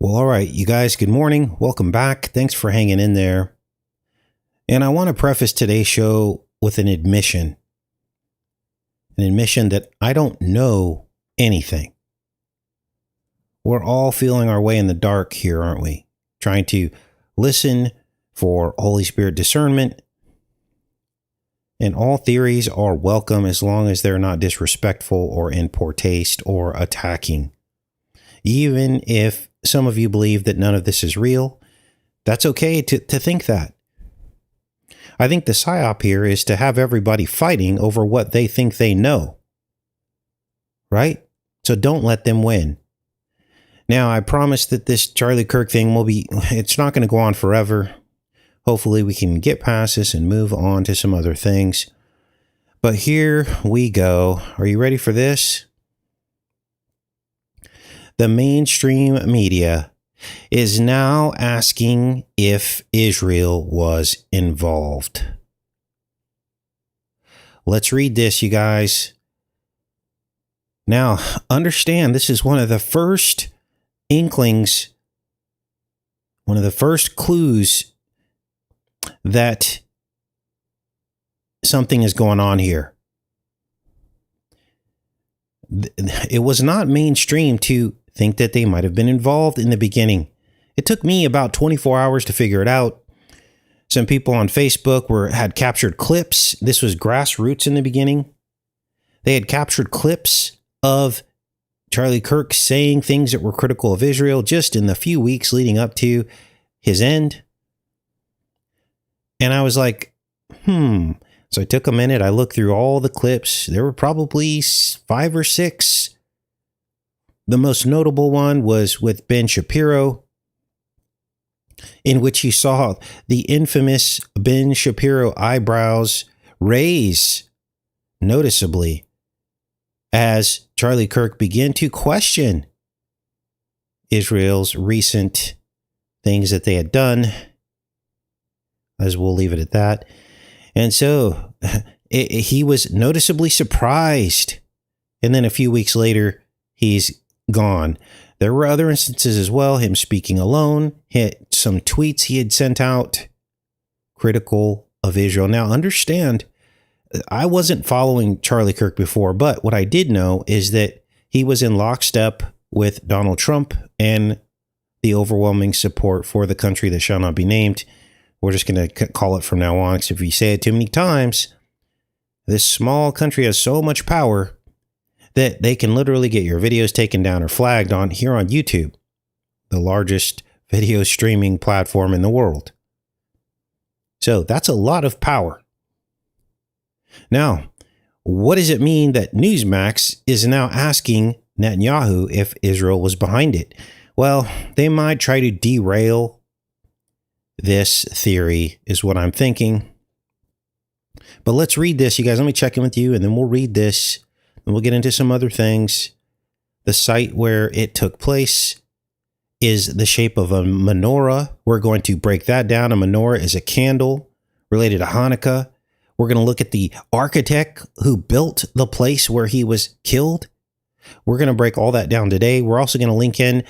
Well, all right, you guys, good morning. Welcome back. Thanks for hanging in there. And I want to preface today's show with an admission that I don't know anything. We're all feeling our way in the dark here, aren't we? Trying to listen for Holy Spirit discernment. And all theories are welcome as long as they're not disrespectful or in poor taste or attacking. Even if some of you believe that none of this is real, that's okay to think that. I think the psyop here is to have everybody fighting over what they think they know. Right? So don't let them win. Now, I promise that this Charlie Kirk thing it's not going to go on forever. Hopefully we can get past this and move on to some other things. But here we go. Are you ready for this? The mainstream media is now asking if Israel was involved. Let's read this, you guys. Now, understand this is one of the first inklings, one of the first clues that something is going on here. It was not mainstream to think that they might have been involved in the beginning. It took me about 24 hours to figure it out. Some people on Facebook had captured clips. This was grassroots in the beginning. They had captured clips of Charlie Kirk saying things that were critical of Israel just in the few weeks leading up to his end. And I was like, So I took a minute. I looked through all the clips. There were probably 5 or 6. The most notable one was with Ben Shapiro, in which you saw the infamous Ben Shapiro eyebrows raise noticeably as Charlie Kirk began to question Israel's recent things that they had done, as we'll leave it at that. And so he was noticeably surprised. And then a few weeks later, he's gone. There were other instances as well, him speaking alone, some tweets he had sent out critical of Israel. Now, understand, I wasn't following Charlie Kirk before, but what I did know is that he was in lockstep with Donald Trump and the overwhelming support for the country that shall not be named. We're just going to call it from now on, because if you say it too many times, this small country has so much power that they can literally get your videos taken down or flagged on here on YouTube, the largest video streaming platform in the world. So that's a lot of power. Now, what does it mean that Newsmax is now asking Netanyahu if Israel was behind it? Well, they might try to derail this theory, is what I'm thinking. But let's read this, you guys. Let me check in with you, and then we'll read this, and we'll get into some other things. The site where it took place is the shape of a menorah. We're going to break that down. A menorah is a candle related to Hanukkah. We're going to look at the architect who built the place where he was killed. We're going to break all that down today. We're also going to link in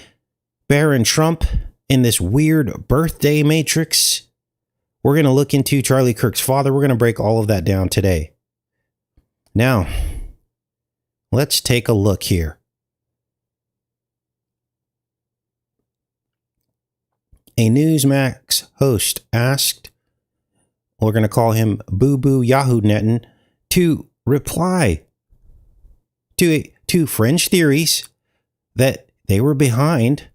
Barron Trump in this weird birthday matrix. We're going to look into Charlie Kirk's father. We're going to break all of that down today. Now, let's take a look here. A Newsmax host asked, we're going to call him Boo Boo Yahoo Netan, to reply to fringe theories that they were behind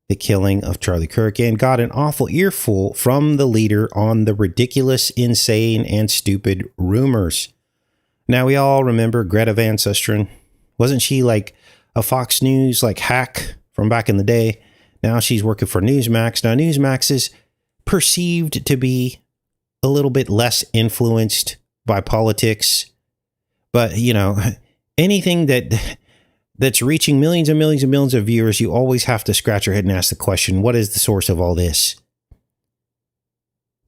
the killing of Charlie Kirk, and got an awful earful from the leader on the ridiculous, insane, and stupid rumors. Now, we all remember Greta Van Susteren. Wasn't she like a Fox News hack from back in the day? Now she's working for Newsmax. Now, Newsmax is perceived to be a little bit less influenced by politics. But, anything that's reaching millions and millions and millions of viewers, you always have to scratch your head and ask the question, what is the source of all this?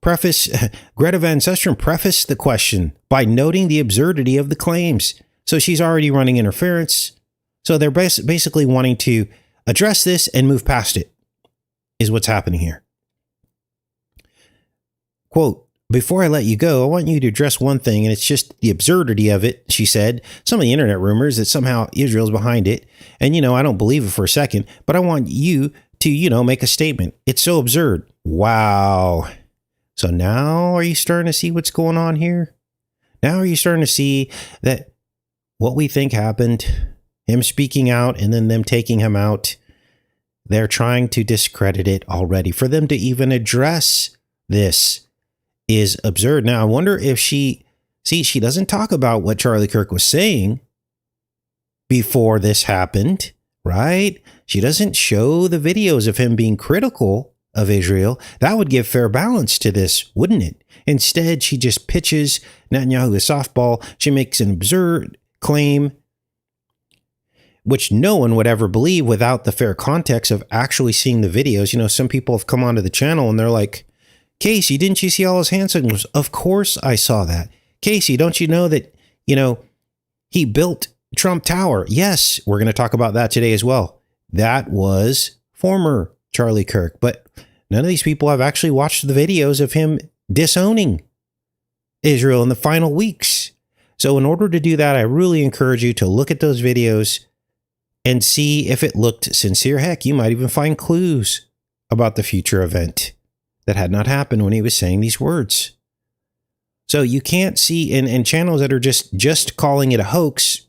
Greta Van Susteren prefaced the question by noting the absurdity of the claims. So she's already running interference. So they're basically wanting to address this and move past it. is what's happening here. Quote, before I let you go, I want you to address one thing, and it's just the absurdity of it, she said. Some of the internet rumors that somehow Israel's behind it. And, I don't believe it for a second, but I want you to, make a statement. It's so absurd. Wow. So now are you starting to see what's going on here? Now are you starting to see that what we think happened, him speaking out and then them taking him out, they're trying to discredit it already. For them to even address this is absurd. Now, I wonder if she doesn't talk about what Charlie Kirk was saying before this happened, right? She doesn't show the videos of him being critical of Israel. That would give fair balance to this, wouldn't it? Instead, she just pitches Netanyahu a softball. She makes an absurd claim, which no one would ever believe without the fair context of actually seeing the videos. Some people have come onto the channel and they're like, Casey, didn't you see all his hand signals? Of course I saw that. Casey, don't you know that, he built Trump Tower? Yes, we're going to talk about that today as well. That was former Charlie Kirk, but none of these people have actually watched the videos of him disowning Israel in the final weeks. So in order to do that, I really encourage you to look at those videos and see if it looked sincere. Heck, you might even find clues about the future event that had not happened when he was saying these words. So you can't see in channels that are just calling it a hoax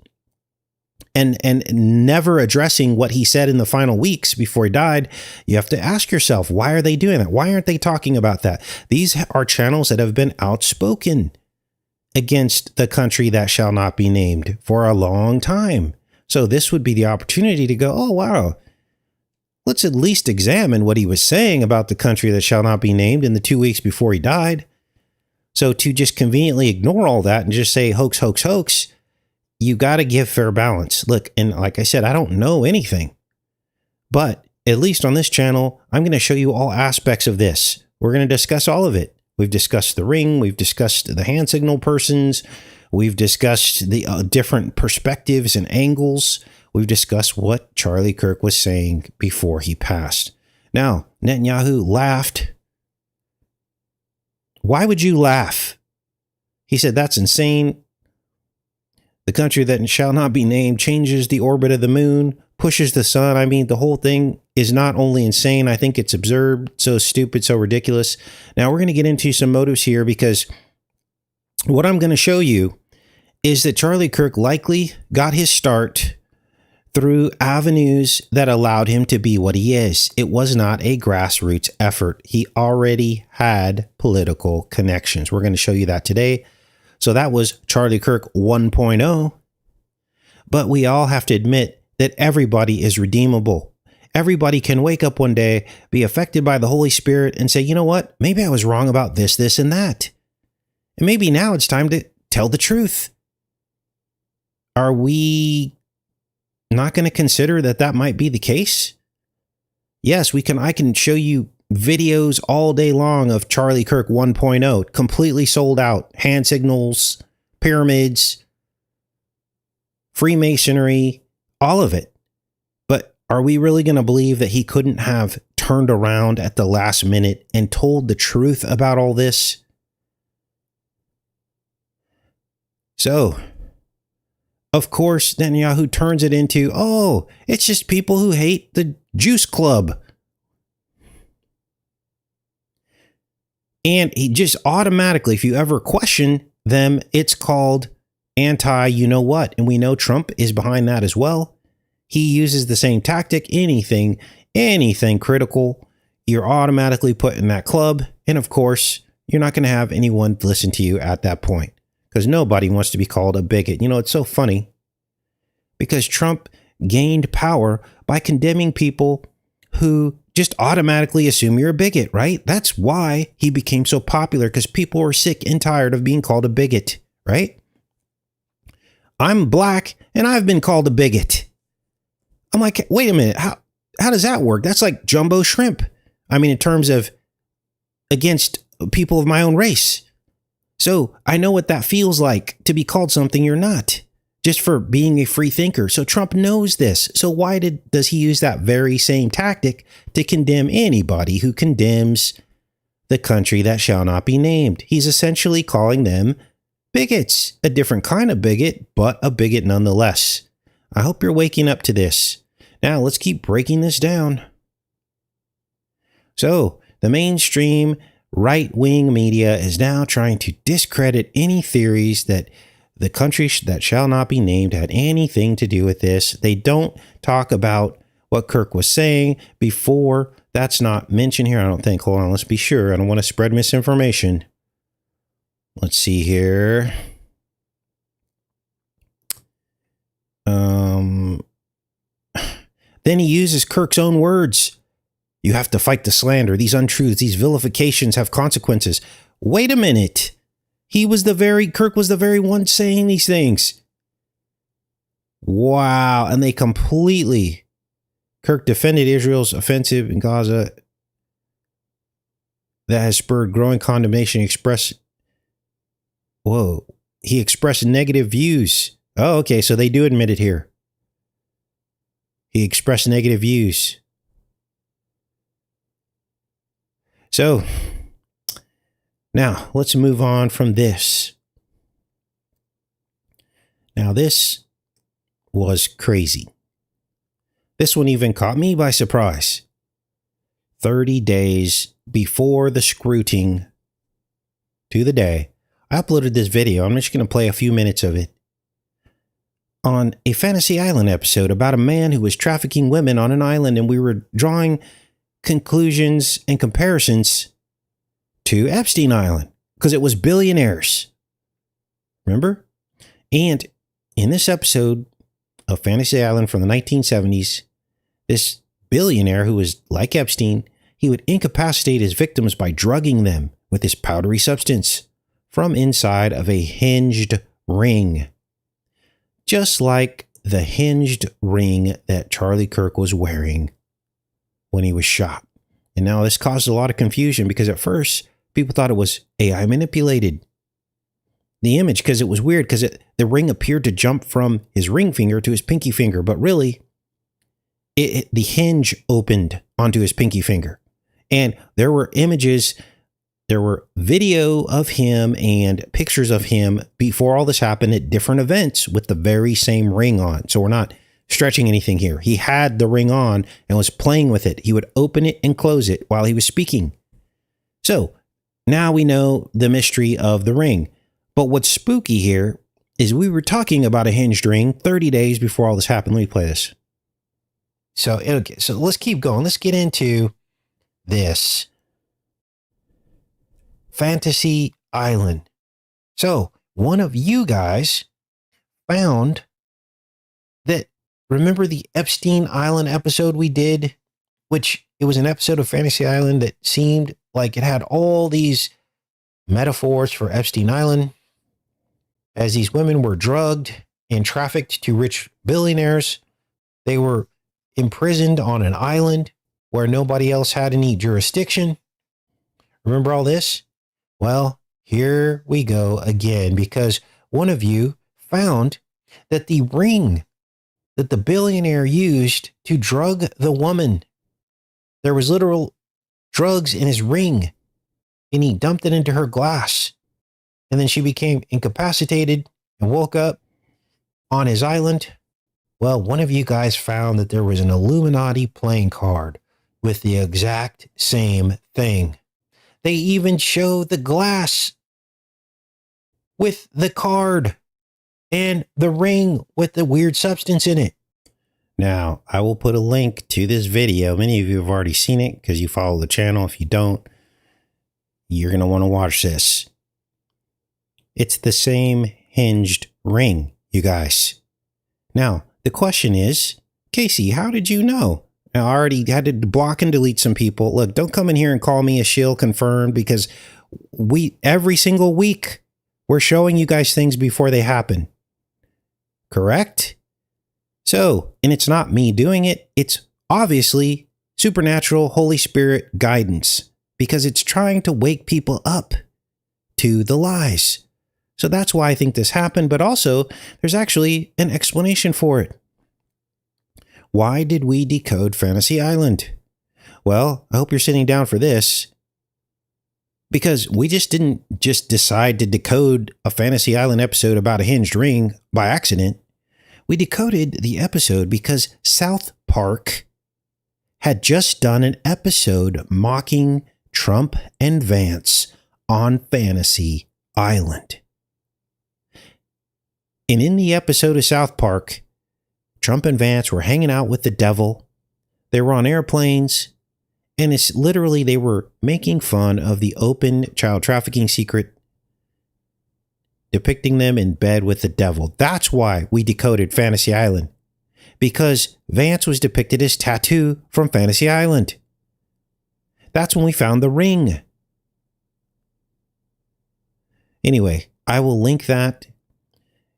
and never addressing what he said in the final weeks before he died. You have to ask yourself, why are they doing that? Why aren't they talking about that? These are channels that have been outspoken against the country that shall not be named for a long time. So this would be the opportunity to go, oh, wow, let's at least examine what he was saying about the country that shall not be named in the 2 weeks before he died. So to just conveniently ignore all that and just say hoax, hoax, hoax, you got to give fair balance. Look, and like I said, I don't know anything, but at least on this channel, I'm going to show you all aspects of this. We're going to discuss all of it. We've discussed the ring. We've discussed the hand signal persons. We've discussed the different perspectives and angles. We've discussed what Charlie Kirk was saying before he passed. Now, Netanyahu laughed. Why would you laugh? He said, that's insane. The country that shall not be named changes the orbit of the moon, pushes the sun. I mean, the whole thing is not only insane, I think it's absurd, so stupid, so ridiculous. Now, we're going to get into some motives here because what I'm going to show you is that Charlie Kirk likely got his start through avenues that allowed him to be what he is. It was not a grassroots effort. He already had political connections. We're going to show you that today. So that was Charlie Kirk 1.0. But we all have to admit that everybody is redeemable. Everybody can wake up one day, be affected by the Holy Spirit and say, you know what? Maybe I was wrong about this, this, and that. And maybe now it's time to tell the truth. Are we not going to consider that might be the case? Yes, I can show you videos all day long of Charlie Kirk 1.0, completely sold out, hand signals, pyramids, Freemasonry, all of it. But are we really going to believe that he couldn't have turned around at the last minute and told the truth about all this? So, of course, Netanyahu turns it into, oh, it's just people who hate the Juice Club. And he just automatically, if you ever question them, it's called anti-you-know-what. And we know Trump is behind that as well. He uses the same tactic. Anything critical, you're automatically put in that club. And of course, you're not going to have anyone listen to you at that point because nobody wants to be called a bigot. It's so funny because Trump gained power by condemning people who just automatically assume you're a bigot, right? That's why he became so popular, because people were sick and tired of being called a bigot, right? I'm black and I've been called a bigot. I'm like, wait a minute, how does that work? That's like jumbo shrimp. I mean, in terms of against people of my own race. So I know what that feels like to be called something you're not. just for being a free thinker. So Trump knows this. So why does he use that very same tactic to condemn anybody who condemns the country that shall not be named? He's essentially calling them bigots, a different kind of bigot, but a bigot nonetheless. I hope you're waking up to this. Now let's keep breaking this down. So the mainstream right-wing media is now trying to discredit any theories that the country that shall not be named had anything to do with this. They don't talk about what Kirk was saying before. That's not mentioned here, I don't think. Hold on, let's be sure. I don't want to spread misinformation. Let's see here. Then he uses Kirk's own words. You have to fight the slander. These untruths, these vilifications have consequences. Wait a minute. Kirk was the very one saying these things. Wow. And they Kirk defended Israel's offensive in Gaza that has spurred growing condemnation. He expressed negative views. Oh, okay. So they do admit it here. He expressed negative views. So now let's move on from this. Now this was crazy. This one even caught me by surprise. 30 days before the scrutiny to the day, I uploaded this video. I'm just going to play a few minutes of it. On a Fantasy Island episode about a man who was trafficking women on an island, and we were drawing conclusions and comparisons to Epstein Island because it was billionaires. Remember? And in this episode of Fantasy Island from the 1970s, this billionaire who was like Epstein, he would incapacitate his victims by drugging them with this powdery substance from inside of a hinged ring. Just like the hinged ring that Charlie Kirk was wearing when he was shot. And now this caused a lot of confusion because at first people thought it was AI manipulated. The image, because it was weird, because the ring appeared to jump from his ring finger to his pinky finger, but really the hinge opened onto his pinky finger. And there were images, there were video of him and pictures of him before all this happened at different events with the very same ring on. So we're not stretching anything here. He had the ring on and was playing with it. He would open it and close it while he was speaking. So now we know the mystery of the ring. But what's spooky here is we were talking about a hinged ring 30 days before all this happened. Let me play this. So let's keep going. Let's get into this Fantasy Island. So one of you guys found that, remember the Epstein Island episode we did, which it was an episode of Fantasy Island that seemed like it had all these metaphors for Epstein Island, as these women were drugged and trafficked to rich billionaires. They were imprisoned on an island where nobody else had any jurisdiction. Remember all this? Well, here we go again, because one of you found that the ring that the billionaire used to drug the woman, there was literal drugs in his ring, and he dumped it into her glass. And then she became incapacitated and woke up on his island. Well, one of you guys found that there was an Illuminati playing card with the exact same thing. They even show the glass with the card and the ring with the weird substance in it. Now, I will put a link to this video. Many of you have already seen it because you follow the channel. If you don't, you're going to want to watch this. It's the same hinged ring, you guys. Now, the question is, Casey, how did you know? Now, I already had to block and delete some people. Look, don't come in here and call me a shill confirmed, because every single week we're showing you guys things before they happen. Correct? So, and it's not me doing it. It's obviously supernatural Holy Spirit guidance, because it's trying to wake people up to the lies. So that's why I think this happened, but also there's actually an explanation for it. Why did we decode Fantasy Island? Well, I hope you're sitting down for this, because we didn't decide to decode a Fantasy Island episode about a hinged ring by accident. We decoded the episode because South Park had just done an episode mocking Trump and Vance on Fantasy Island. And in the episode of South Park, Trump and Vance were hanging out with the devil. They were on airplanes. And it's literally, they were making fun of the open child trafficking secret, depicting them in bed with the devil. That's why we decoded Fantasy Island. Because Vance was depicted as Tattoo from Fantasy Island. That's when we found the ring. Anyway, I will link that.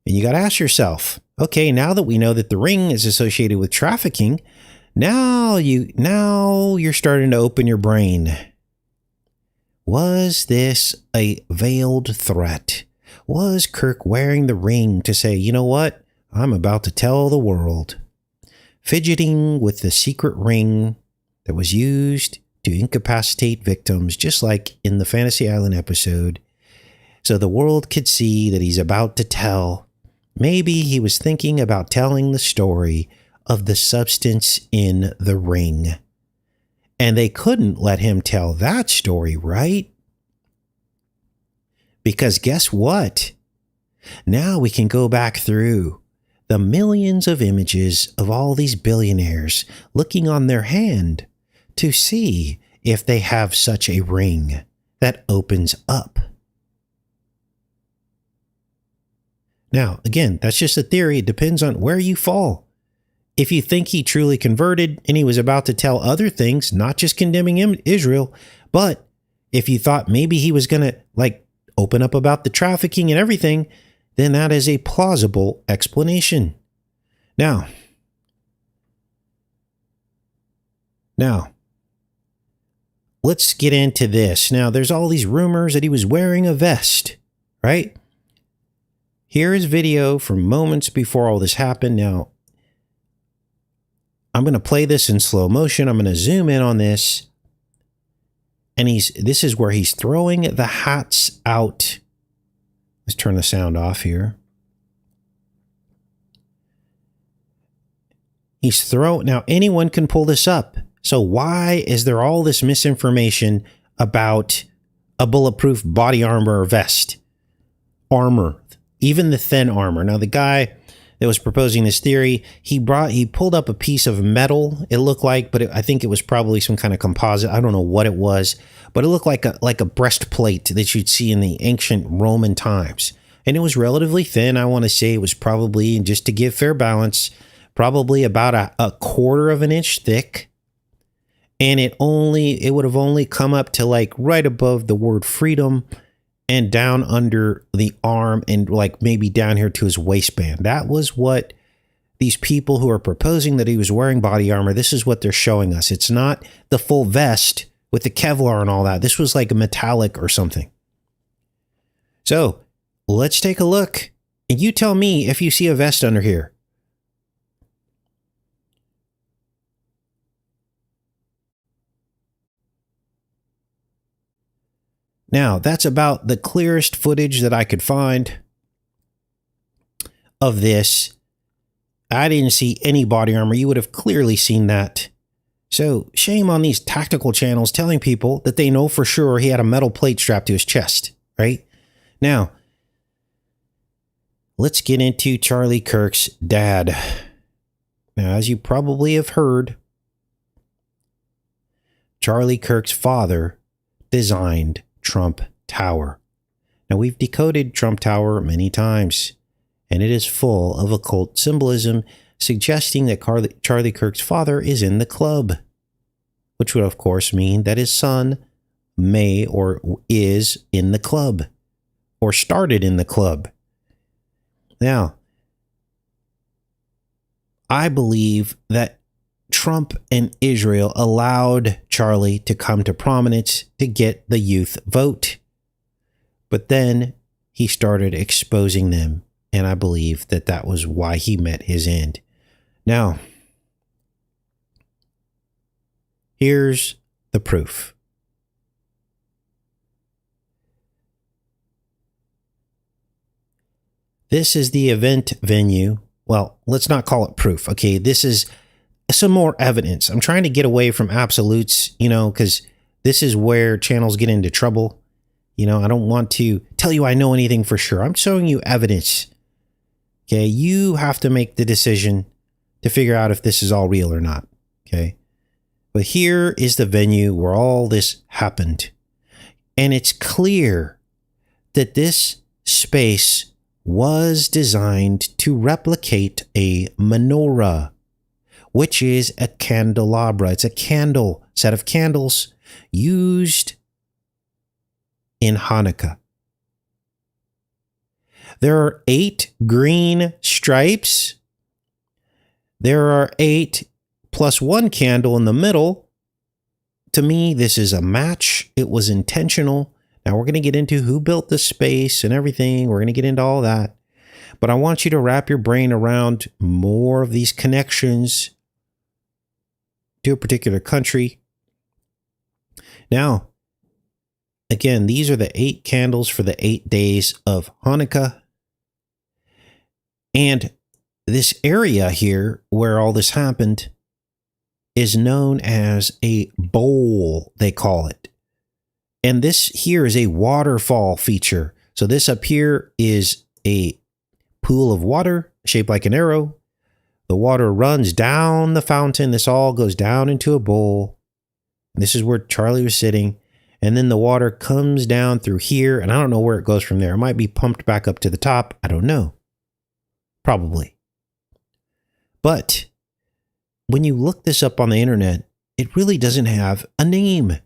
And you got to ask yourself, okay, now that we know that the ring is associated with trafficking, now you're starting to open your brain. Was this a veiled threat? Was Kirk wearing the ring to say, you know what? I'm about to tell the world. Fidgeting with the secret ring that was used to incapacitate victims, just like in the Fantasy Island episode, so the world could see that he's about to tell. Maybe he was thinking about telling the story of the substance in the ring. And they couldn't let him tell that story, right? Because guess what? Now we can go back through the millions of images of all these billionaires looking on their hand to see if they have such a ring that opens up. Now, again, that's just a theory. It depends on where you fall. If you think he truly converted and he was about to tell other things, not just condemning Israel, but if you thought maybe he was going to open up about the trafficking and everything, then that is a plausible explanation. Now, let's get into this. Now, there's all these rumors that he was wearing a vest, right? Here is video from moments before all this happened. Now, I'm going to play this in slow motion. I'm going to zoom in on this. And this is where he's throwing the hats out. Let's turn the sound off here. Now anyone can pull this up. So why is there all this misinformation about a bulletproof body armor or vest? Armor, even the thin armor. Now the guy that was proposing this theory, he pulled up a piece of metal, it looked like, but I think it was probably some kind of composite. I don't know what it was, but it looked like a breastplate that you'd see in the ancient Roman times. And it was relatively thin. I want to say it was probably, just to give fair balance, probably about a quarter of an inch thick. And it would have only come up to right above the word freedom and down under the arm and maybe down here to his waistband. That was what these people who are proposing that he was wearing body armor, this is what they're showing us. It's not the full vest with the Kevlar and all that. This was like a metallic or something. So let's take a look. And you tell me if you see a vest under here. Now, that's about the clearest footage that I could find of this. I didn't see any body armor. You would have clearly seen that. So shame on these tactical channels telling people that they know for sure he had a metal plate strapped to his chest, right? Now, let's get into Charlie Kirk's dad. Now, as you probably have heard, Charlie Kirk's father designed Trump Tower. Now, we've decoded Trump Tower many times, and it is full of occult symbolism suggesting that Charlie Kirk's father is in the club, which would, of course, mean that his son may or is in the club or started in the club. Now, I believe that Trump and Israel allowed Charlie to come to prominence to get the youth vote. But then he started exposing them. And I believe that that was why he met his end. Now, here's the proof. This is the event venue. Well, let's not call it proof. Okay, this is some more evidence. I'm trying to get away from absolutes, because this is where channels get into trouble. I don't want to tell you I know anything for sure. I'm showing you evidence. Okay, you have to make the decision to figure out if this is all real or not. Okay, but here is the venue where all this happened. And it's clear that this space was designed to replicate a menorah, which is a candelabra. It's a candle, set of candles used in Hanukkah. There are 8 green stripes. There are 8 plus 1 candle in the middle. To me, this is a match. It was intentional. Now we're going to get into who built the space and everything. We're going to get into all that. But I want you to wrap your brain around more of these connections to a particular country. Now, again, these are the 8 candles for the 8 days of Hanukkah. And this area here where all this happened is known as a bowl, they call it. And this here is a waterfall feature. So this up here is a pool of water shaped like an arrow. The water runs down the fountain. This all goes down into a bowl. And this is where Charlie was sitting. And then the water comes down through here. And I don't know where it goes from there. It might be pumped back up to the top. I don't know. Probably. But when you look this up on the internet, it really doesn't have a name.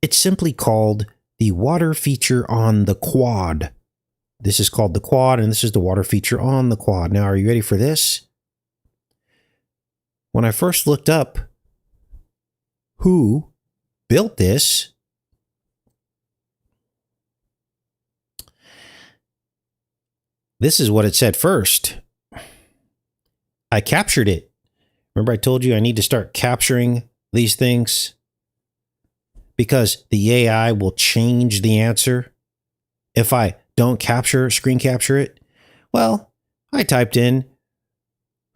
It's simply called the water feature on the quad. This is called the quad, and this is the water feature on the quad. Now, are you ready for this? When I first looked up who built this, this is what it said first. I captured it. Remember I told you I need to start capturing these things? Because the AI will change the answer if I don't screen capture it. Well, I typed in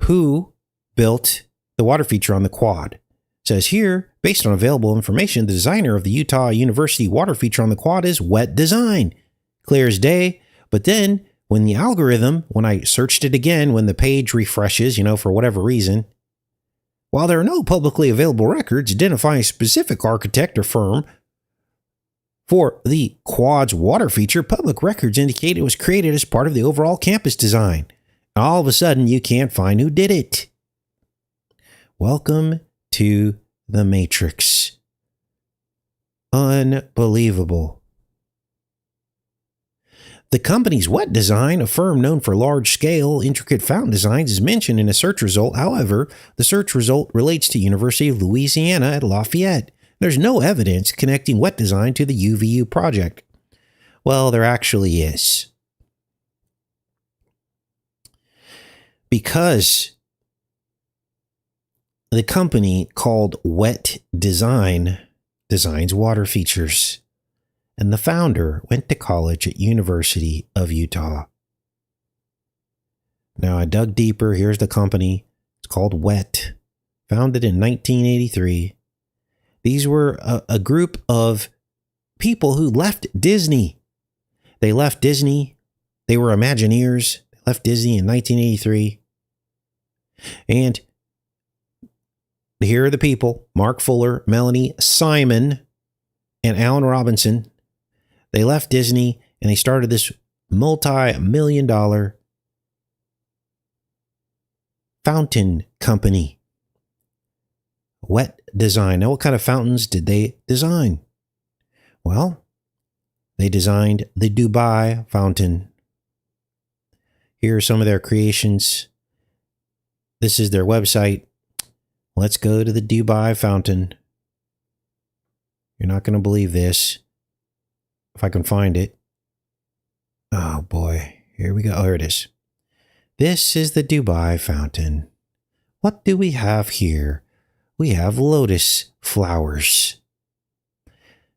who built the water feature on the quad. It says here, based on available information, the designer of the Utah University water feature on the quad is Wet Design. Clear as day. But then when the algorithm, when I searched it again, when the page refreshes, for whatever reason, while there are no publicly available records identifying a specific architect or firm for the quad's water feature, public records indicate it was created as part of the overall campus design. And all of a sudden, you can't find who did it. Welcome to the Matrix. Unbelievable. The company's Wet Design, a firm known for large-scale, intricate fountain designs, is mentioned in a search result. However, the search result relates to University of Louisiana at Lafayette. There's no evidence connecting Wet Design to the UVU project. Well, there actually is. Because the company called Wet Design designs water features. And the founder went to college at University of Utah. Now I dug deeper. Here's the company. It's called Wet. Founded in 1983. These were a group of people who left Disney. They left Disney. They were Imagineers. They left Disney in 1983. And here are the people. Mark Fuller, Melanie Simon, and Alan Robinson. They left Disney and they started this multi-million-dollar fountain company. Wet Design. Now, what kind of fountains did they design? Well, they designed the Dubai fountain. Here are some of their creations. This is their website. Let's go to the Dubai fountain. You're not going to believe this. If I can find it. Oh boy, here we go. Oh, here it is. This is the Dubai fountain. What do we have here? We have lotus flowers.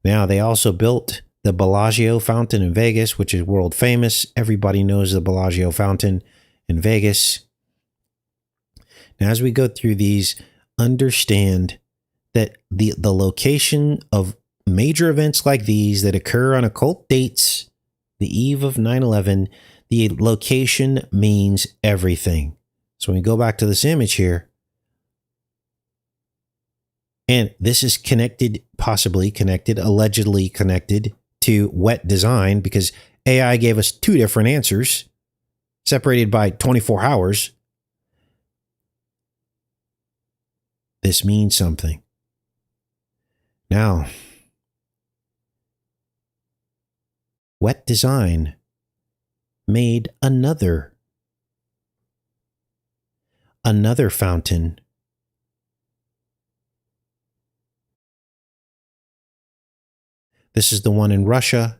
Now, they also built the Bellagio fountain in Vegas, which is world famous. Everybody knows the Bellagio fountain in Vegas. Now, as we go through these, understand that the location of major events like these that occur on occult dates, the eve of 9/11, the location means everything. So when we go back to this image here, and this is connected, possibly connected, allegedly connected to wet design, because AI gave us two different answers separated by 24 hours. This means something. Now, wet design made another fountain. This is the one in Russia.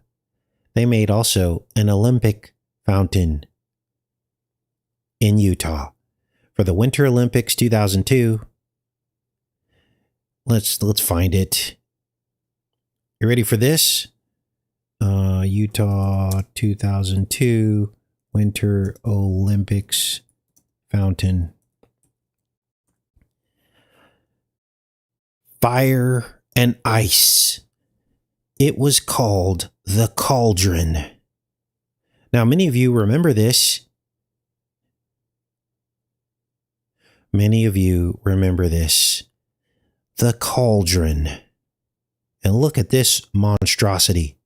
They made also an Olympic fountain in Utah for the Winter Olympics 2002. Let's find it. You ready for this? Utah 2002 Winter Olympics fountain. Fire and ice. It was called the Cauldron. Now, many of you remember this. Many of you remember this. The Cauldron. And look at this monstrosity.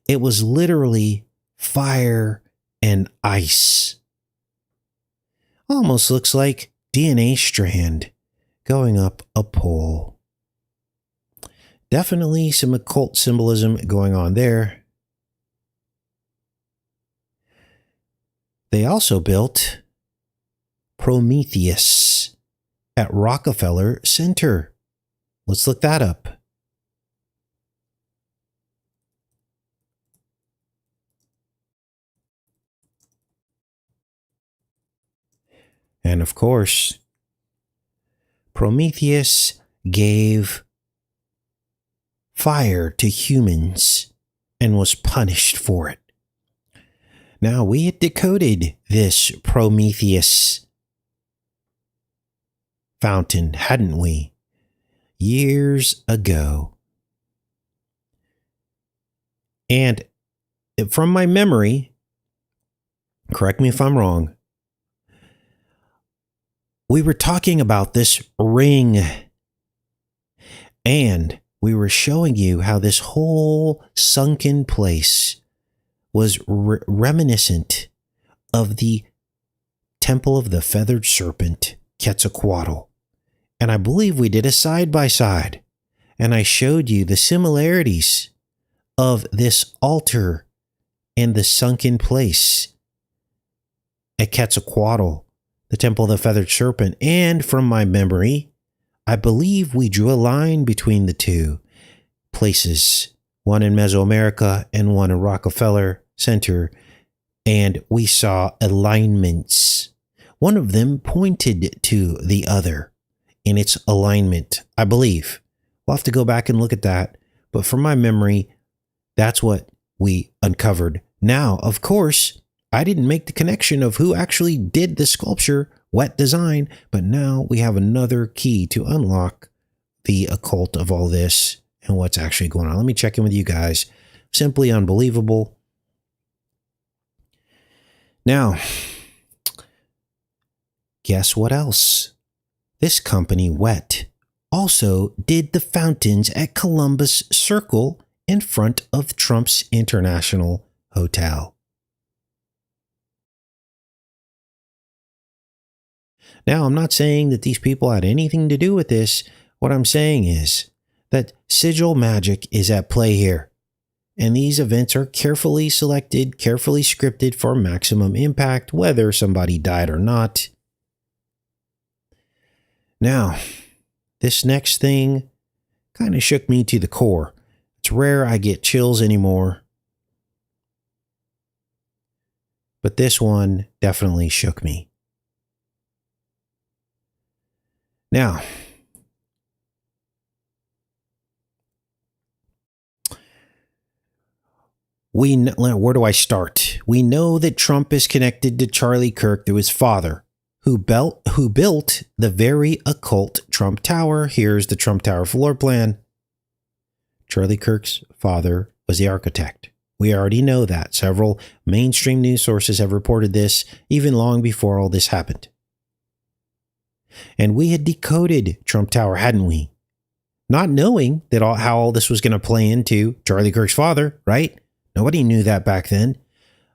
It was literally fire and ice. Almost looks like DNA strand going up a pole. Definitely some occult symbolism going on there. They also built Prometheus at Rockefeller Center. Let's look that up. And of course, Prometheus gave fire to humans and was punished for it. Now, we had decoded this Prometheus fountain, hadn't we? Years ago. And from my memory, correct me if I'm wrong, we were talking about this ring, and we were showing you how this whole sunken place was reminiscent of the Temple of the Feathered Serpent, Quetzalcoatl. And I believe we did a side-by-side, and I showed you the similarities of this altar and the sunken place at Quetzalcoatl, the Temple of the Feathered Serpent. And from my memory, I believe we drew a line between the two places, one in Mesoamerica and one in Rockefeller Center, and we saw alignments. One of them pointed to the other in its alignment, I believe. We'll have to go back and look at that, but from my memory, that's what we uncovered. Now, of course, I didn't make the connection of who actually did the sculpture, wet design, but now we have another key to unlock the occult of all this and what's actually going on. Let me check in with you guys. Simply unbelievable. Now, guess what else? This company, Wet, also did the fountains at Columbus Circle in front of Trump's International Hotel. Now, I'm not saying that these people had anything to do with this. What I'm saying is that sigil magic is at play here. And these events are carefully selected, carefully scripted for maximum impact, whether somebody died or not. Now, this next thing kind of shook me to the core. It's rare I get chills anymore. but this one definitely shook me. Now, where do I start? We know that Trump is connected to Charlie Kirk through his father, who built the very occult Trump Tower. Here's the Trump Tower floor plan. Charlie Kirk's father was the architect. We already know that. Several mainstream news sources have reported this even long before all this happened. And we had decoded Trump Tower, hadn't we? Not knowing that how all this was going to play into Charlie Kirk's father, right? Nobody knew that back then.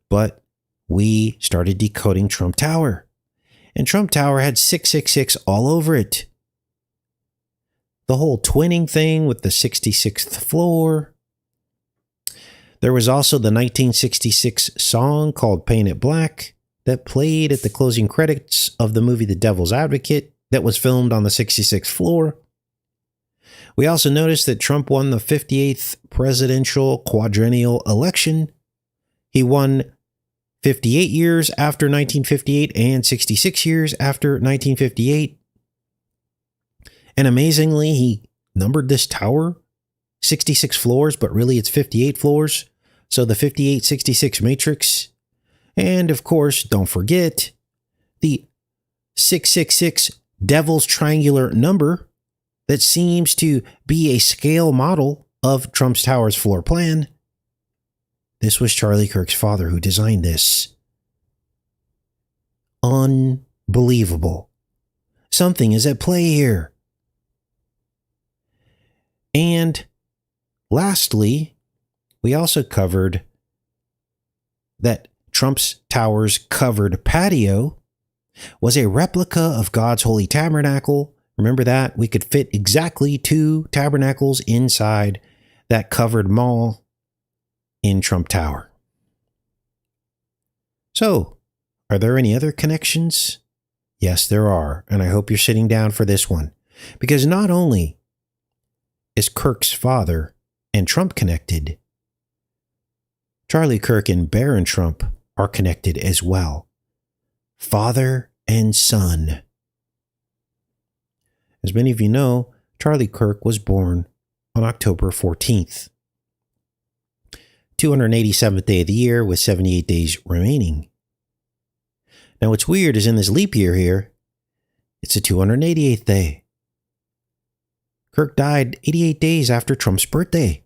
But we started decoding Trump Tower. And Trump Tower had 666 all over it. The whole twinning thing with the 66th floor. There was also the 1966 song called Paint It Black that played at the closing credits of the movie The Devil's Advocate that was filmed on the 66th floor. We also noticed that Trump won the 58th presidential quadrennial election. He won 58 years after 1958 and 66 years after 1958. And amazingly, he numbered this tower 66 floors, but really it's 58 floors. So the 58-66 matrix. And of course, don't forget the 666 devil's triangular number that seems to be a scale model of Trump's tower's floor plan. This was Charlie Kirk's father who designed this. Unbelievable. Something is at play here. And lastly, we also covered that Trump's tower's covered patio was a replica of God's holy tabernacle. Remember that? We could fit exactly 2 tabernacles inside that covered mall in Trump Tower. So, are there any other connections? Yes, there are, and I hope you're sitting down for this one. Because not only is Kirk's father and Trump connected, Charlie Kirk and Barron Trump are connected as well. Father and son. As many of you know, Charlie Kirk was born on October 14th. 287th day of the year with 78 days remaining. Now what's weird is in this leap year here, it's the 288th day. Kirk died 88 days after Trump's birthday.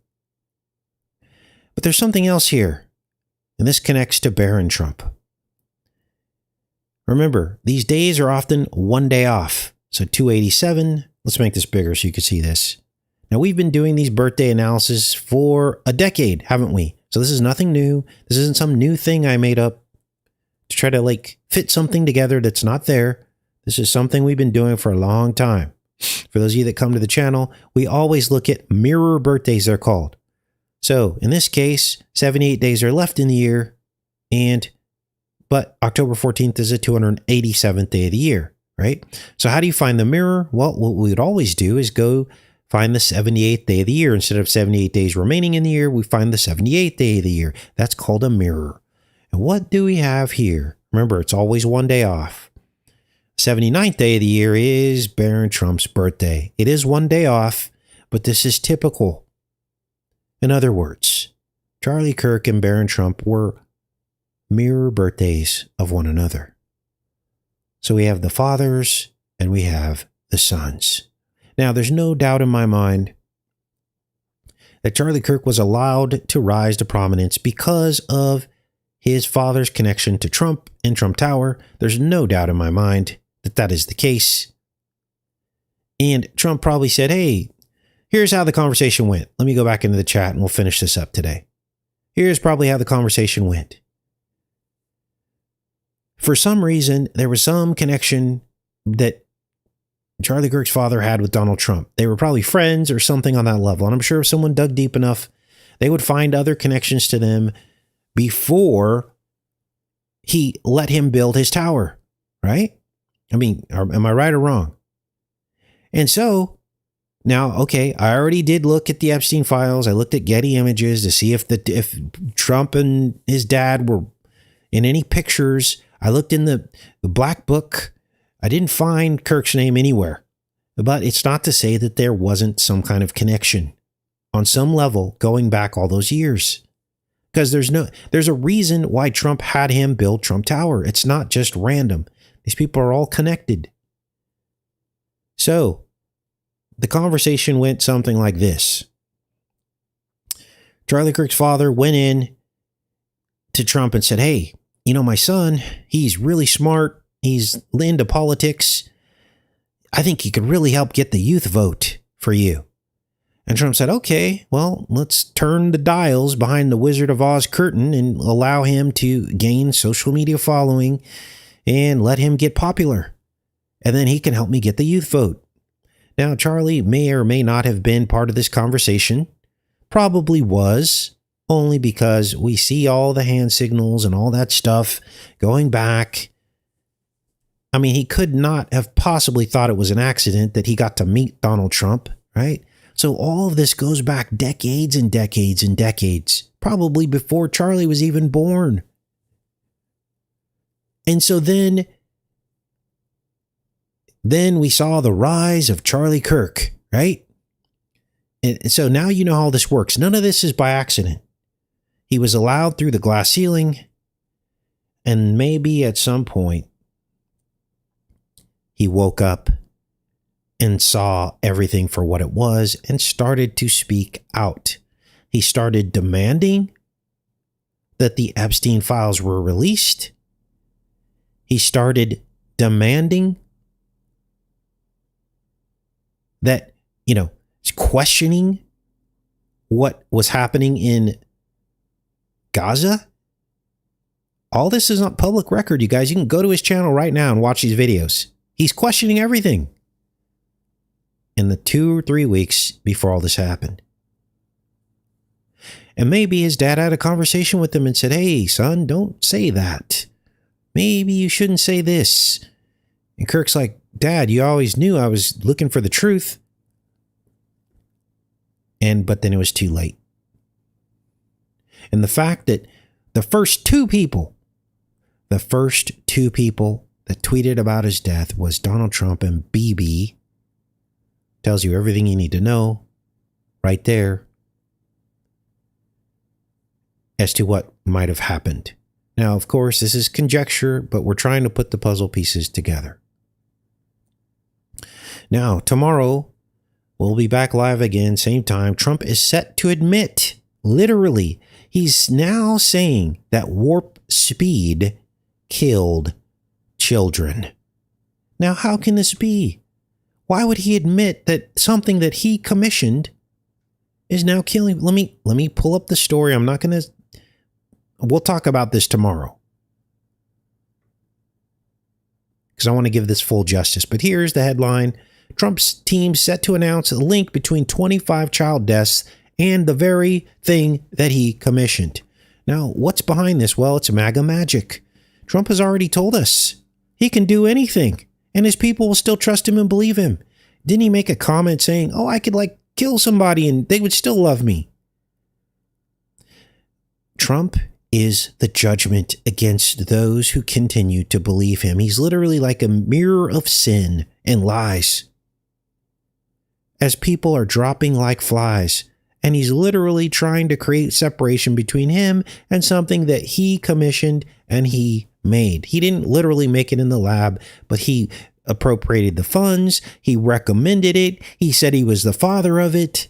But there's something else here, and this connects to Barron Trump. Remember, these days are often one day off. So 287, let's make this bigger so you can see this. Now we've been doing these birthday analysis for a decade, haven't we? So this is nothing new. This isn't some new thing I made up to try to fit something together that's not there. This is something we've been doing for a long time. For those of you that come to the channel, we always look at mirror birthdays, they're called. So in this case, 78 days are left in the year, but October 14th is the 287th day of the year, right? So how do you find the mirror? Well, what we would always do is go find the 78th day of the year. Instead of 78 days remaining in the year, we find the 78th day of the year. That's called a mirror. And what do we have here? Remember, it's always one day off. 79th day of the year is Barron Trump's birthday. It is one day off, but this is typical. In other words, Charlie Kirk and Barron Trump were mirror birthdays of one another. So we have the fathers and we have the sons. Now, there's no doubt in my mind that Charlie Kirk was allowed to rise to prominence because of his father's connection to Trump and Trump Tower. There's no doubt in my mind that that is the case. And Trump probably said, hey, here's how the conversation went. Let me go back into the chat and we'll finish this up today. Here's probably how the conversation went. For some reason, there was some connection that Charlie Kirk's father had with Donald Trump. They were probably friends or something on that level. And I'm sure if someone dug deep enough, they would find other connections to them before he let him build his tower, right? I mean, am I right or wrong? And so now, okay, I already did look at the Epstein files. I looked at Getty Images to see if Trump and his dad were in any pictures. I looked in the black book. I didn't find Kirk's name anywhere. But it's not to say that there wasn't some kind of connection on some level going back all those years. Because there's a reason why Trump had him build Trump Tower. It's not just random. These people are all connected. So the conversation went something like this. Charlie Kirk's father went in to Trump and said, hey, you know, my son, he's really smart. He's into politics. I think he could really help get the youth vote for you. And Trump said, okay, well, let's turn the dials behind the Wizard of Oz curtain and allow him to gain social media following and let him get popular. And then he can help me get the youth vote. Now, Charlie may or may not have been part of this conversation. Probably was, only because we see all the hand signals and all that stuff going back. I mean, he could not have possibly thought it was an accident that he got to meet Donald Trump, right? So all of this goes back decades and decades and decades, probably before Charlie was even born. And so then we saw the rise of Charlie Kirk, right? And so now you know how this works. None of this is by accident. He was allowed through the glass ceiling, and maybe at some point he woke up and saw everything for what it was and started to speak out. He started demanding that the Epstein files were released. He started demanding that, questioning what was happening in Gaza. All this is on public record, you guys. You can go to his channel right now and watch these videos. He's questioning everything in the 2 or 3 weeks before all this happened. And maybe his dad had a conversation with him and said, hey, son, don't say that. Maybe you shouldn't say this. And Kirk's like, Dad, you always knew I was looking for the truth. But then it was too late. And the fact that the first two people that tweeted about his death was Donald Trump and BB tells you everything you need to know right there as to what might have happened. Now, of course, this is conjecture, but we're trying to put the puzzle pieces together. Now, tomorrow, we'll be back live again, same time. Trump is set to admit, literally, he's now saying that warp speed killed children. Now, how can this be? Why would he admit that something that he commissioned is now killing? Let me pull up the story. We'll talk about this tomorrow, because I want to give this full justice. But here's the headline. Trump's team set to announce a link between 25 child deaths and the very thing that he commissioned. Now, what's behind this? Well, it's MAGA magic. Trump has already told us he can do anything, and his people will still trust him and believe him. Didn't he make a comment saying, oh, I could kill somebody and they would still love me? Trump is the judgment against those who continue to believe him. He's literally like a mirror of sin and lies. As people are dropping like flies, and he's literally trying to create separation between him and something that he commissioned and he made. He didn't literally make it in the lab, but he appropriated the funds. He recommended it. He said he was the father of it.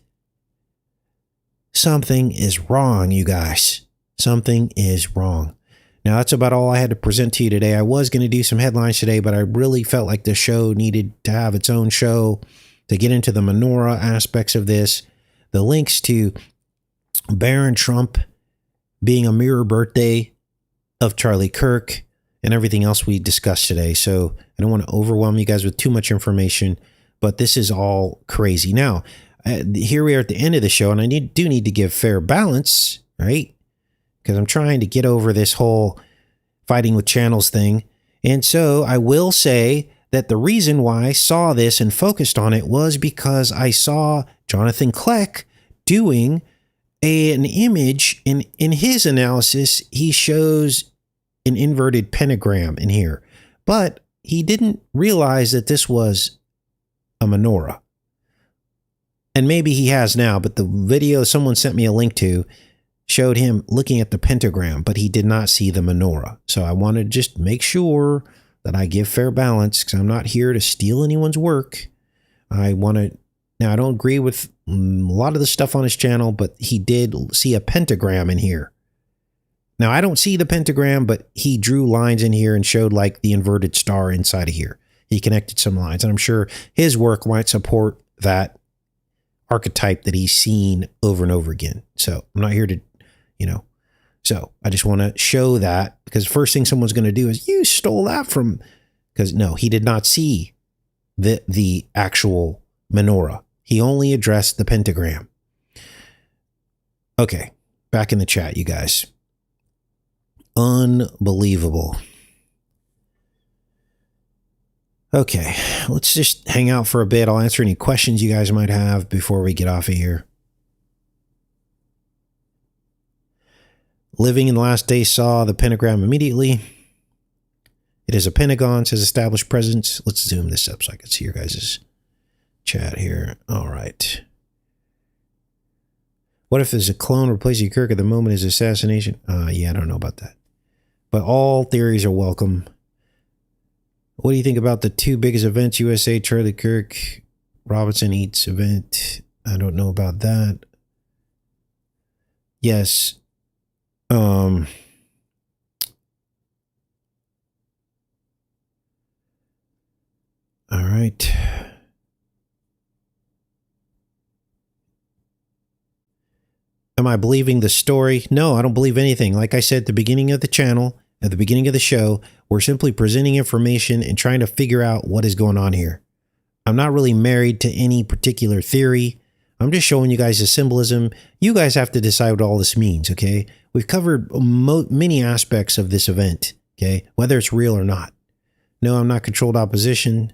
Something is wrong, you guys. Something is wrong. Now, that's about all I had to present to you today. I was going to do some headlines today, but I really felt like the show needed to have its own show to get into the Menorah aspects of this. The links to Barron Trump being a mirror birthday of Charlie Kirk and everything else we discussed today. So I don't want to overwhelm you guys with too much information, but this is all crazy. Now, here we are at the end of the show, and I do need to give fair balance, right? Because I'm trying to get over this whole fighting with channels thing. And so I will say that the reason why I saw this and focused on it was because I saw Jonathan Kleck doing an image. In his analysis, he shows an inverted pentagram in here. But he didn't realize that this was a menorah. And maybe he has now, but the video someone sent me a link to showed him looking at the pentagram, but he did not see the menorah. So I want to just make sure that I give fair balance, because I'm not here to steal anyone's work. I want to, now I don't agree with a lot of the stuff on his channel, but he did see a pentagram in here. Now I don't see the pentagram, but he drew lines in here and showed like the inverted star inside of here. He connected some lines, and I'm sure his work might support that archetype that he's seen over and over again. So I'm not here to, so I just want to show that, because the first thing someone's going to do is, you stole that from, because no, he did not see the actual menorah. He only addressed the pentagram. Okay, back in the chat, you guys. Unbelievable. Okay, let's just hang out for a bit. I'll answer any questions you guys might have before we get off of here. Living in the last days saw the pentagram immediately. It is a pentagon, says established presence. Let's zoom this up so I can see your guys' chat here. All right. What if there's a clone replacing Kirk at the moment of his assassination? Yeah, I don't know about that. But all theories are welcome. What do you think about the two biggest events, USA, Charlie Kirk, Robinson Eats event? I don't know about that. Yes. All right. Am I believing the story? No, I don't believe anything. Like I said at the beginning of the channel, at the beginning of the show, we're simply presenting information and trying to figure out what is going on here. I'm not really married to any particular theory. I'm just showing you guys the symbolism. You guys have to decide what all this means, okay? We've covered many aspects of this event, okay? Whether it's real or not. No, I'm not controlled opposition.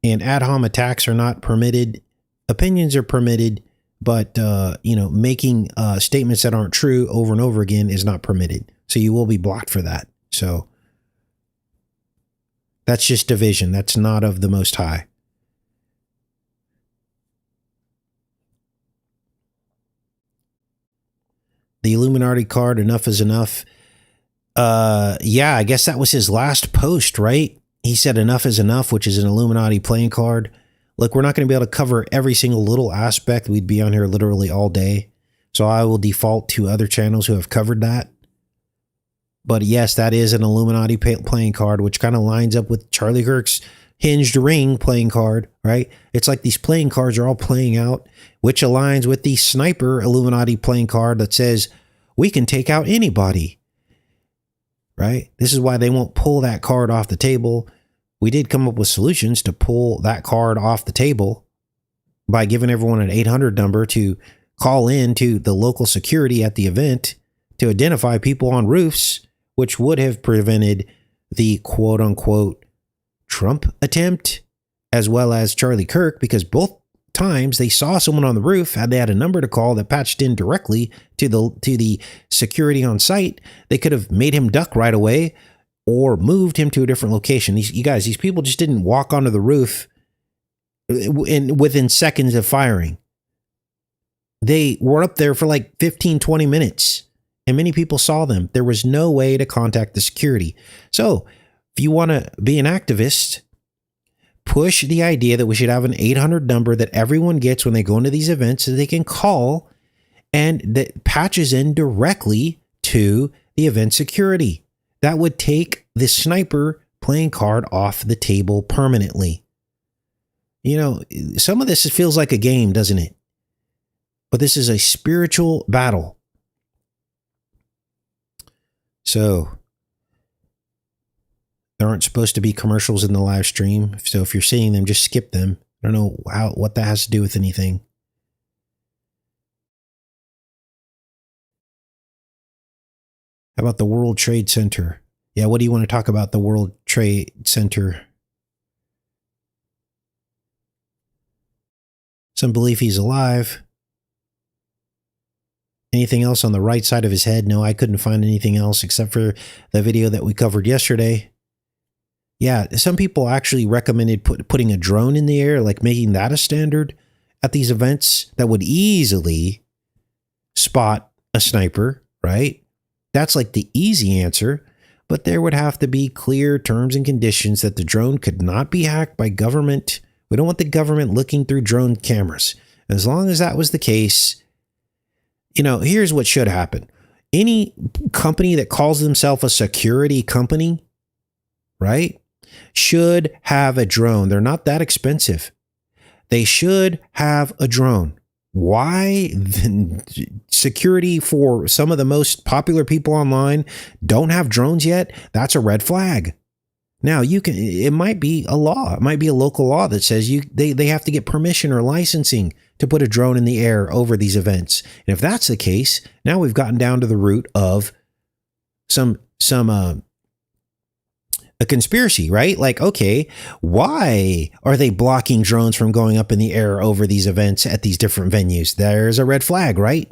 And ad hom attacks are not permitted. Opinions are permitted, but, making statements that aren't true over and over again is not permitted. So you will be blocked for that. So that's just division. That's not of the Most High. The Illuminati card, enough is enough. Yeah, I guess that was his last post, right? He said enough is enough, which is an Illuminati playing card. Look, we're not going to be able to cover every single little aspect. We'd be on here literally all day. So I will default to other channels who have covered that. But yes, that is an Illuminati playing card, which kind of lines up with Charlie Kirk's Hinged ring playing card, right? It's like these playing cards are all playing out, which aligns with the sniper Illuminati playing card that says, we can take out anybody, right? This is why they won't pull that card off the table. We did come up with solutions to pull that card off the table by giving everyone an 800 number to call in to the local security at the event to identify people on roofs, which would have prevented the quote unquote Trump attempt, as well as Charlie Kirk, because both times they saw someone on the roof, they had a number to call that patched in directly to the security on site. They could have made him duck right away or moved him to a different location. These people just didn't walk onto the roof within seconds of firing. They were up there for like 15, 20 minutes, and many people saw them. There was no way to contact the security. So if you want to be an activist, push the idea that we should have an 800 number that everyone gets when they go into these events so they can call, and that patches in directly to the event security. That would take the sniper playing card off the table permanently. Some of this feels like a game, doesn't it? But this is a spiritual battle. So there aren't supposed to be commercials in the live stream. So if you're seeing them, just skip them. I don't know what that has to do with anything. How about the World Trade Center? Yeah, what do you want to talk about the World Trade Center? Some believe he's alive. Anything else on the right side of his head? No, I couldn't find anything else except for the video that we covered yesterday. Yeah, some people actually recommended putting a drone in the air, like making that a standard at these events that would easily spot a sniper, right? That's like the easy answer, but there would have to be clear terms and conditions that the drone could not be hacked by government. We don't want the government looking through drone cameras. As long as that was the case, you know, here's what should happen. Any company that calls themselves a security company, right, should have a drone. They're not that expensive. They should have a drone. Why? Security for some of the most popular people online don't have drones yet? That's a red flag. Now, it might be a law. It might be a local law that says they have to get permission or licensing to put a drone in the air over these events. And if that's the case, now we've gotten down to the root of a conspiracy, right? Like, okay, why are they blocking drones from going up in the air over these events at these different venues? There's a red flag, right?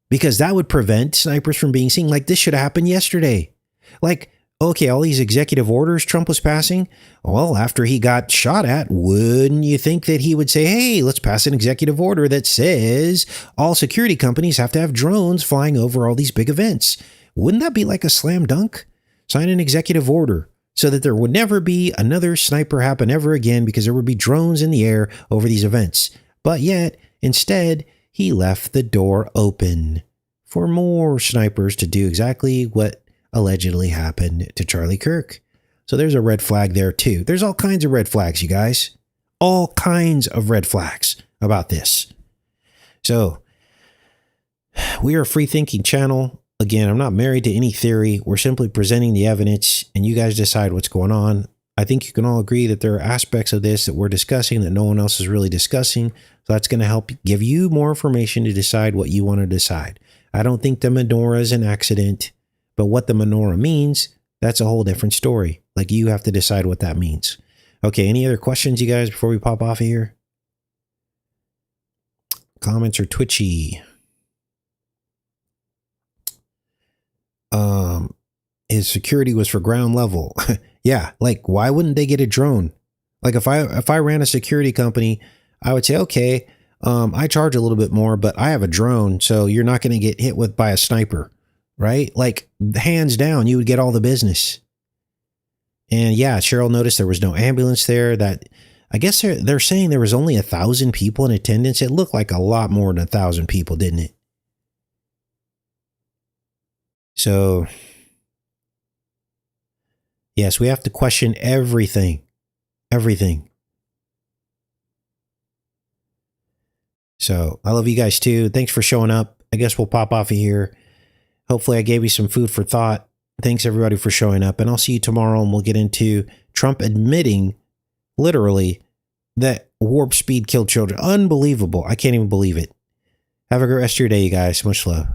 Because that would prevent snipers from being seen. Like, this should have happened yesterday. Like, okay, all these executive orders Trump was passing. Well, after he got shot at, wouldn't you think that he would say, hey, let's pass an executive order that says all security companies have to have drones flying over all these big events? Wouldn't that be like a slam dunk? Sign an executive order so that there would never be another sniper happen ever again because there would be drones in the air over these events. But yet, instead, he left the door open for more snipers to do exactly what allegedly happened to Charlie Kirk. So there's a red flag there too. There's all kinds of red flags, you guys. All kinds of red flags about this. So we are a free thinking channel. Again, I'm not married to any theory. We're simply presenting the evidence and you guys decide what's going on. I think you can all agree that there are aspects of this that we're discussing that no one else is really discussing. So that's going to help give you more information to decide what you want to decide. I don't think the menorah is an accident. But what the menorah means, that's a whole different story. Like, you have to decide what that means. Okay, any other questions, you guys, before we pop off of here? Comments are twitchy. His security was for ground level. Yeah, like, why wouldn't they get a drone? Like, if I ran a security company, I would say, okay, I charge a little bit more, but I have a drone, so you're not going to get hit with by a sniper. Right? Like, hands down, you would get all the business. And yeah, Cheryl noticed there was no ambulance there. That, I guess they're saying there was only 1,000 people in attendance. It looked like a lot more than 1,000 people, didn't it? So, yes, we have to question everything. Everything. So, I love you guys too. Thanks for showing up. I guess we'll pop off of here. Hopefully I gave you some food for thought. Thanks everybody for showing up. And I'll see you tomorrow and we'll get into Trump admitting literally that warp speed killed children. Unbelievable. I can't even believe it. Have a great rest of your day, you guys. Much love.